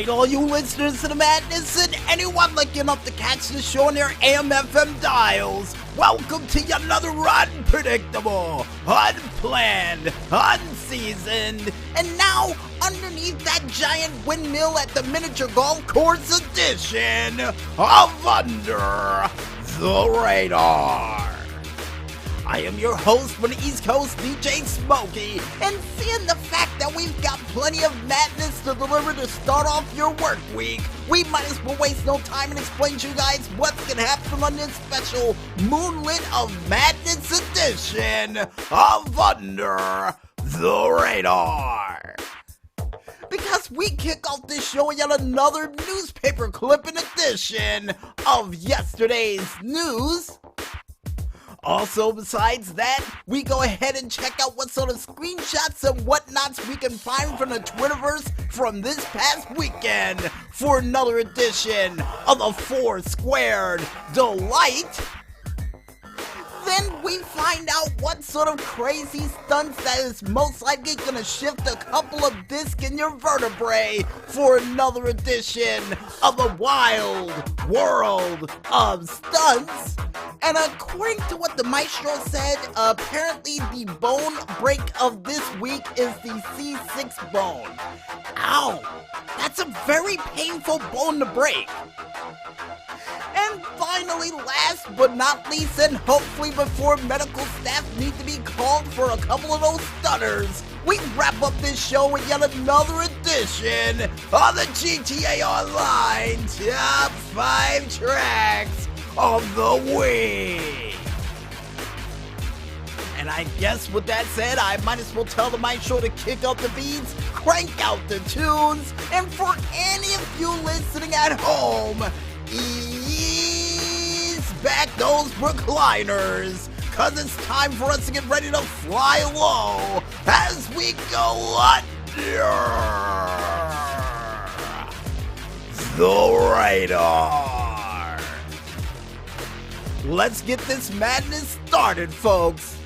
Alright, all you listeners to the madness and anyone looking up to catch the show on their AM/FM dials, welcome to another unpredictable, unplanned, unseasoned, and now underneath that giant windmill at the miniature golf course edition of Under the Radar. I am your host from the East Coast, DJ Smokey, and seeing the fact that we've got plenty of madness to deliver to start off your work week, we might as well waste no time and explain to you guys what's gonna happen on this special Moonlit of Madness edition of Under the Radar. Because we kick off this show with yet another newspaper clipping edition of yesterday's news. Also, besides that, we go ahead and check out what sort of screenshots and whatnots we can find from the Twitterverse from this past weekend for another edition of the Four Squared Delight. Then we find out what sort of crazy stunts that is most likely gonna shift a couple of discs in your vertebrae for another edition of the Wild World of Stunts. And according to what the maestro said, apparently the bone break of this week is the C6 bone. Ow! That's a very painful bone to break. And finally, last but not least, and hopefully before medical staff need to be called for a couple of those stutters, we wrap up this show with yet another edition of the GTA Online Top 5 Tracks of the Week. And I guess with that said, I might as well tell the maestro to kick up the beats, crank out the tunes, and for any of you listening at home, ease back those recliners, cause it's time for us to get ready to fly low as we go under the radar. Let's get this madness started, folks.